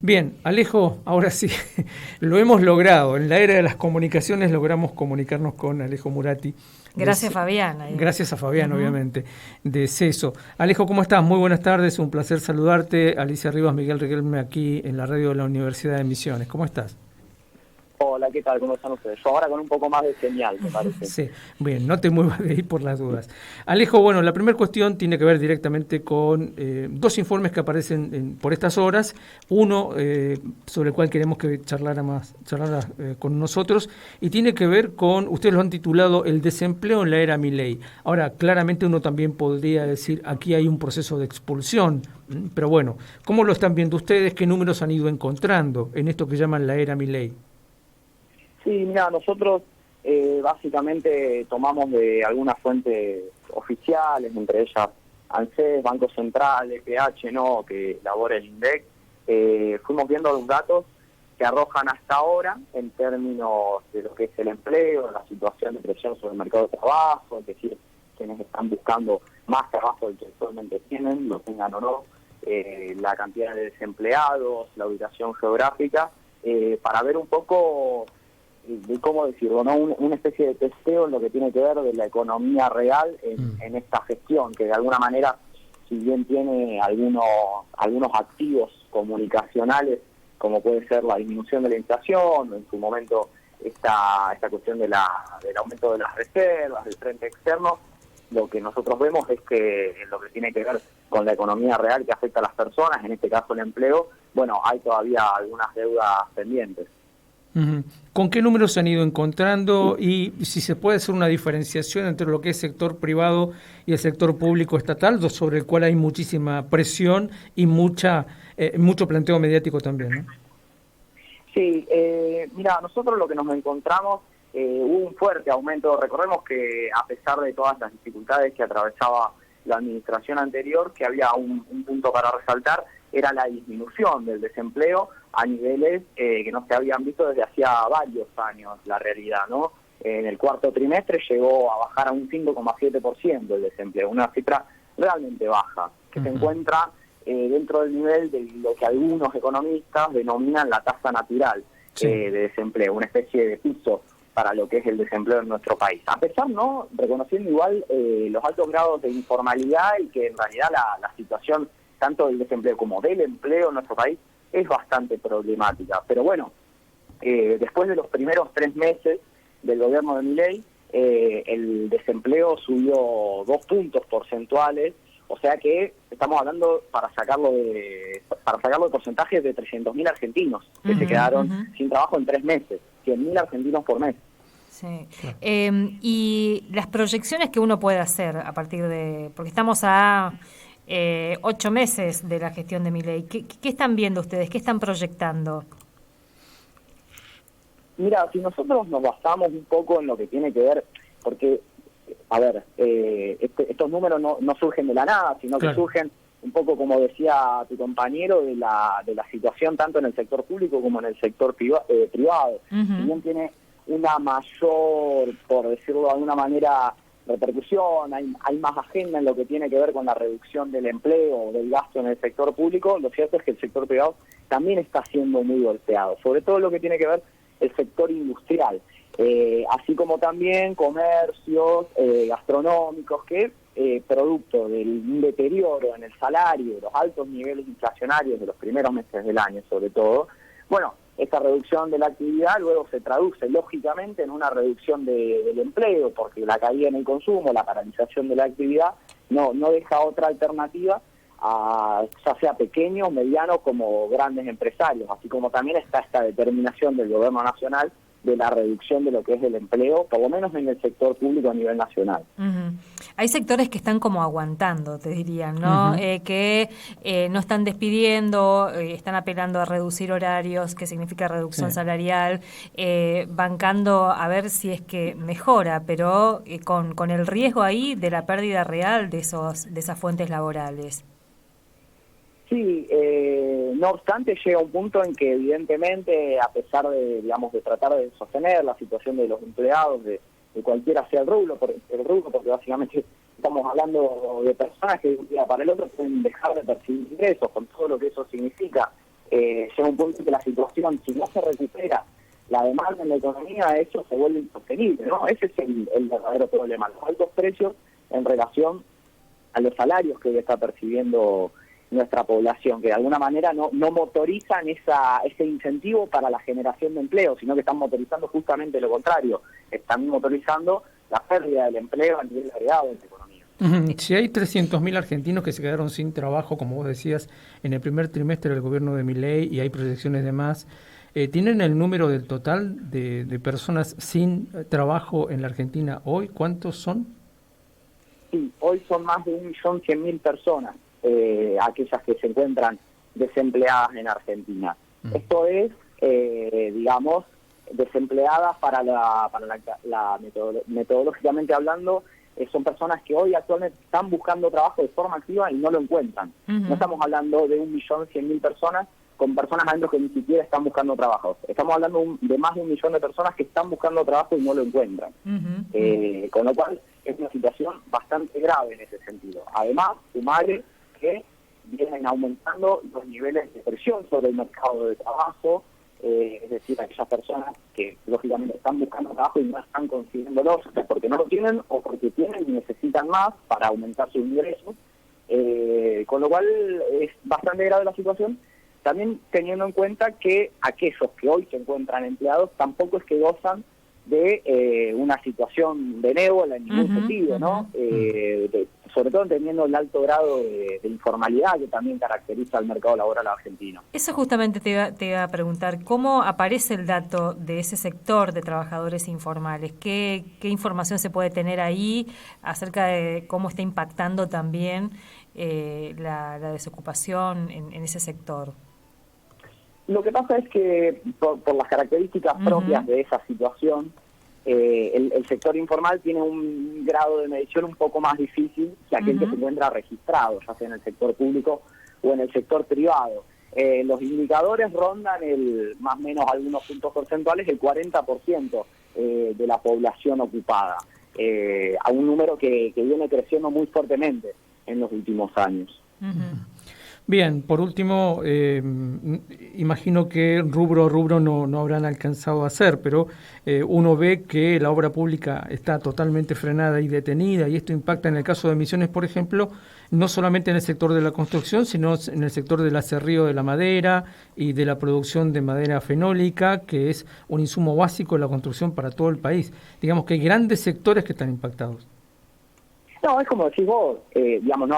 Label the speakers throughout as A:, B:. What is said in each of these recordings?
A: Bien, Alejo, ahora sí, lo hemos logrado. En la era de las comunicaciones logramos comunicarnos con Alejo Murati.
B: Gracias, Fabián.
A: Gracias a Fabián,
B: Ujú.
A: obviamente, de CESO. Alejo, ¿cómo estás? Muy buenas tardes, un placer saludarte. Alicia Rivas, Miguel Riquelme, aquí en la radio de la Universidad de Misiones. ¿Cómo estás?
C: Hola, ¿qué tal? ¿Cómo están ustedes? Yo ahora con un poco más de señal, me parece.
A: Sí, bien, no te muevas de ahí por las dudas. Alejo, bueno, la primera cuestión tiene que ver directamente con dos informes que aparecen por estas horas. Uno, sobre el cual queremos que charlara con nosotros, y tiene que ver con, ustedes lo han titulado El desempleo en la era Milei. Ahora, claramente uno también podría decir, aquí hay un proceso de expulsión, pero bueno, ¿cómo lo están viendo ustedes? ¿Qué números han ido encontrando en esto que llaman la era Milei?
C: Sí, mira, nosotros básicamente tomamos de algunas fuentes oficiales, entre ellas ANSES, Banco Central, EPH, ¿no?, que elabora el INDEC. Fuimos viendo los datos que arrojan hasta ahora en términos de lo que es el empleo, la situación de presión sobre el mercado de trabajo, es decir, quienes están buscando más trabajo del que actualmente tienen, lo tengan o no, la cantidad de desempleados, la ubicación geográfica, para ver un poco de cómo decirlo, ¿no? Una especie de testeo en lo que tiene que ver de la economía real en esta gestión, que de alguna manera, si bien tiene algunos activos comunicacionales, como puede ser la disminución de la inflación, o en su momento esta cuestión del aumento de las reservas, del frente externo, lo que nosotros vemos es que en lo que tiene que ver con la economía real que afecta a las personas, en este caso el empleo, bueno, hay todavía algunas deudas pendientes.
A: ¿Con qué números se han ido encontrando y si se puede hacer una diferenciación entre lo que es sector privado y el sector público estatal, sobre el cual hay muchísima presión y mucho planteo mediático también, ¿no?
C: Sí, mira, nosotros lo que nos encontramos, hubo un fuerte aumento. Recordemos que a pesar de todas las dificultades que atravesaba la administración anterior, que había un punto para resaltar, era la disminución del desempleo a niveles que no se habían visto desde hacía varios años, la realidad, ¿no? En el cuarto trimestre llegó a bajar a un 5,7% el desempleo, una cifra realmente baja, que se encuentra dentro del nivel de lo que algunos economistas denominan la tasa natural de desempleo, una especie de piso para lo que es el desempleo en nuestro país. A pesar, ¿no?, reconociendo igual los altos grados de informalidad y que en realidad la situación tanto del desempleo como del empleo en nuestro país es bastante problemática. Pero bueno, después de los primeros 3 meses del gobierno de Milei, el desempleo subió 2 puntos porcentuales, o sea que estamos hablando para sacarlo de porcentajes de 300.000 argentinos que se quedaron sin trabajo en 3 meses, 100.000 argentinos por mes.
B: Sí. Y las proyecciones que uno puede hacer a partir de, porque estamos a 8 meses de la gestión de Milei, ¿qué están viendo ustedes? ¿Qué están proyectando?
C: Mira, si nosotros nos basamos un poco en lo que tiene que ver, porque, a ver, estos números no surgen de la nada, sino que surgen un poco, como decía tu compañero, de la situación tanto en el sector público como en el sector privado. Si bien tiene una mayor, por decirlo de alguna manera, repercusión, hay más agenda en lo que tiene que ver con la reducción del empleo, del gasto en el sector público, lo cierto es que el sector privado también está siendo muy golpeado, sobre todo lo que tiene que ver el sector industrial, así como también comercios gastronómicos que, producto del deterioro en el salario, los altos niveles inflacionarios de los primeros meses del año sobre todo, bueno, esta reducción de la actividad luego se traduce lógicamente en una reducción del empleo, porque la caída en el consumo, la paralización de la actividad, no deja otra alternativa a ya sea pequeños, medianos como grandes empresarios, así como también está esta determinación del gobierno nacional de la reducción de lo que es el empleo, por lo menos en el sector público a nivel nacional.
B: Hay sectores que están como aguantando, te dirían, ¿no? Que no están despidiendo, están apelando a reducir horarios, que significa reducción salarial, bancando a ver si es que mejora, pero con el riesgo ahí de la pérdida real de esas fuentes laborales.
C: Sí, no obstante llega un punto en que evidentemente, a pesar de, digamos, de tratar de sostener la situación de los empleados, de cualquiera sea el rubro, porque básicamente estamos hablando de personas que de un día para el otro pueden dejar de percibir ingresos, con todo lo que eso significa llega un punto en que la situación, si no se recupera la demanda en la economía, eso se vuelve insostenible, ¿no? Ese es el verdadero problema, los altos precios en relación a los salarios que hoy está percibiendo nuestra población, que de alguna manera no motorizan ese incentivo para la generación de empleo, sino que están motorizando justamente lo contrario, están motorizando la pérdida del empleo a nivel agregado de la economía.
A: Si hay 300.000 argentinos que se quedaron sin trabajo, como vos decías, en el primer trimestre del gobierno de Milei, y hay proyecciones de más, ¿tienen el número del total de personas sin trabajo en la Argentina hoy? ¿Cuántos son?
C: Sí, hoy son más de 1.100.000 personas, aquellas que se encuentran desempleadas en Argentina. Esto es, digamos, desempleadas metodológicamente hablando, son personas que hoy actualmente están buscando trabajo de forma activa y no lo encuentran. No estamos hablando de 1.100.000 personas con personas adentro que ni siquiera están buscando trabajo. Estamos hablando de más de 1 millón de personas que están buscando trabajo y no lo encuentran. Con lo cual es una situación bastante grave en ese sentido. Además, sumarle que vienen aumentando los niveles de presión sobre el mercado de trabajo, es decir, aquellas personas que lógicamente están buscando trabajo y no están consiguiéndolo porque no lo tienen o porque tienen y necesitan más para aumentar sus ingresos, con lo cual es bastante grave la situación, también teniendo en cuenta que aquellos que hoy se encuentran empleados tampoco es que gozan de una situación benévola en ningún sentido, ¿no? Sobre todo entendiendo el alto grado de informalidad que también caracteriza al mercado laboral argentino.
B: Eso justamente te iba a preguntar, ¿cómo aparece el dato de ese sector de trabajadores informales? ¿Qué información se puede tener ahí acerca de cómo está impactando también la desocupación en ese sector?
C: Lo que pasa es que por las características propias de esa situación, el sector informal tiene un grado de medición un poco más difícil que aquel que se encuentra registrado, ya sea en el sector público o en el sector privado. Los indicadores rondan más o menos algunos puntos porcentuales, el 40% de la población ocupada, a un número que viene creciendo muy fuertemente en los últimos años.
A: Bien, por último, imagino que rubro a rubro no habrán alcanzado a hacer, pero uno ve que la obra pública está totalmente frenada y detenida, y esto impacta en el caso de Misiones, por ejemplo, no solamente en el sector de la construcción, sino en el sector del aserrío de la madera y de la producción de madera fenólica, que es un insumo básico de la construcción para todo el país. Digamos que hay grandes sectores que están impactados.
C: No, es como decís vos, digamos,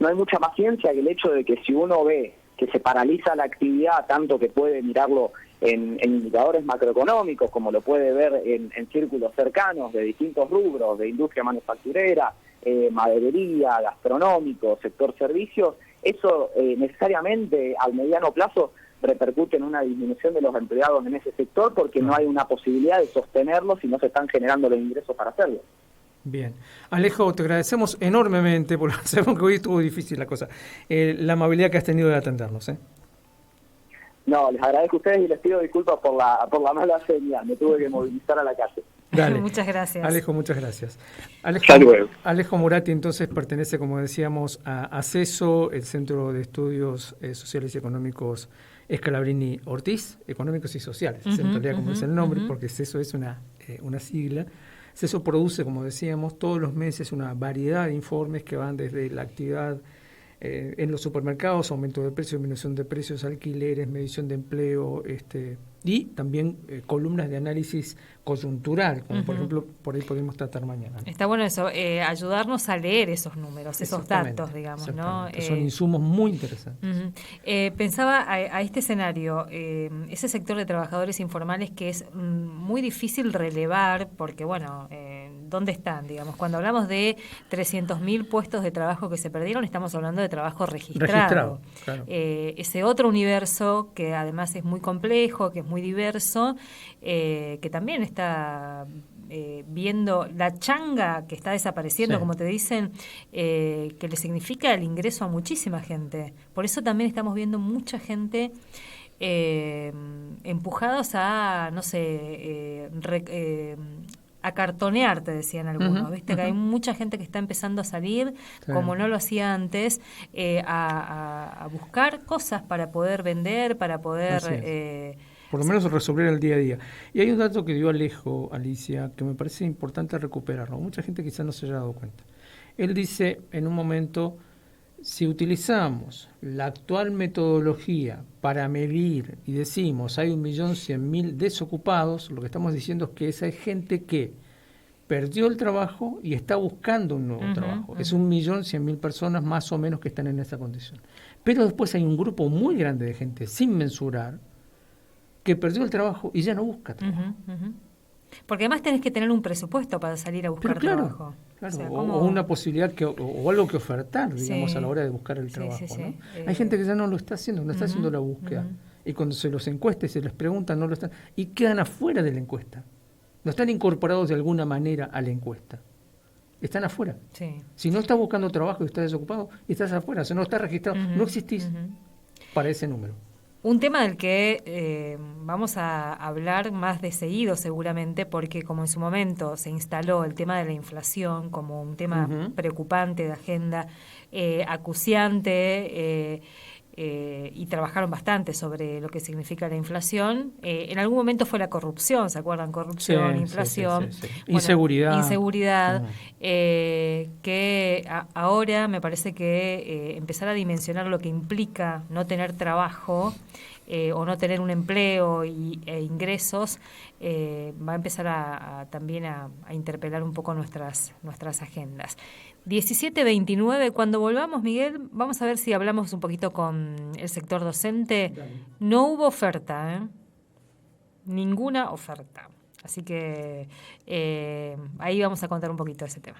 C: no hay mucha más ciencia que el hecho de que si uno ve que se paraliza la actividad, tanto que puede mirarlo en indicadores macroeconómicos, como lo puede ver en círculos cercanos de distintos rubros, de industria manufacturera, maderería, gastronómico, sector servicios, eso necesariamente al mediano plazo repercute en una disminución de los empleados en ese sector porque no hay una posibilidad de sostenerlo si no se están generando los ingresos para hacerlo.
A: Bien. Alejo, te agradecemos enormemente, porque sabemos que hoy estuvo difícil la cosa, la amabilidad que has tenido de atendernos.
C: No, les agradezco a ustedes y les pido disculpas por la mala señal, me tuve que movilizar a la calle.
A: Dale.
B: Muchas gracias.
A: Alejo, muchas gracias. Alejo Moratti entonces pertenece, como decíamos, a ACESO, el Centro de Estudios Sociales y Económicos Scalabrini Ortiz, Económicos y Sociales, en realidad como dice el nombre, porque ACESO es una sigla. CESO produce, como decíamos, todos los meses una variedad de informes que van desde la actividad en los supermercados, aumento de precios, disminución de precios, alquileres, medición de empleo, y también columnas de análisis coyuntural, como por ejemplo, por ahí podemos tratar mañana.
B: Está bueno eso, ayudarnos a leer esos números, esos datos, digamos, ¿no?
A: Son insumos muy interesantes.
B: Pensaba a este escenario, ese sector de trabajadores informales que es muy difícil relevar, porque bueno, ¿dónde están? Digamos, cuando hablamos de 300.000 puestos de trabajo que se perdieron, estamos hablando de trabajo registrado. Claro. Ese otro universo que además es muy complejo, que es muy diverso, que también está viendo la changa que está desapareciendo, como te dicen, que le significa el ingreso a muchísima gente. Por eso también estamos viendo mucha gente empujados a, no sé, cartonear, te decían algunos, ¿viste? Que hay mucha gente que está empezando a salir, como no lo hacía antes, a buscar cosas para poder vender, para poder...
A: por lo menos resolver el día a día. Y hay un dato que dio Alejo, Alicia, que me parece importante recuperarlo. Mucha gente quizás no se haya dado cuenta. Él dice en un momento, si utilizamos la actual metodología para medir y decimos hay 1.100.000 desocupados, lo que estamos diciendo es que esa es gente que perdió el trabajo y está buscando un nuevo trabajo. Es 1.100.000 personas más o menos que están en esa condición. Pero después hay un grupo muy grande de gente sin mensurar que perdió el trabajo y ya no busca trabajo.
B: Porque además tenés que tener un presupuesto para salir a buscar trabajo.
A: Claro, o sea, o una posibilidad o algo que ofertar, digamos, a la hora de buscar el trabajo. ¿No? Hay gente que ya no lo está haciendo, no está haciendo la búsqueda. Y cuando se los encuesta y se les pregunta, no lo están. Y quedan afuera de la encuesta. No están incorporados de alguna manera a la encuesta. Están afuera. Si no estás buscando trabajo y estás desocupado, estás afuera. O sea, no estás registrado. No existís para ese número.
B: Un tema del que vamos a hablar más de seguido seguramente, porque como en su momento se instaló el tema de la inflación como un tema preocupante de agenda, acuciante, y trabajaron bastante sobre lo que significa la inflación. En algún momento fue la corrupción, ¿se acuerdan? Corrupción, inflación.
A: Sí. Bueno,
B: inseguridad, que ahora me parece que empezar a dimensionar lo que implica no tener trabajo o no tener un empleo e ingresos va a empezar también a interpelar un poco nuestras agendas. 17:29, cuando volvamos, Miguel, vamos a ver si hablamos un poquito con el sector docente. No hubo oferta, ninguna oferta. Así que ahí vamos a contar un poquito de ese tema.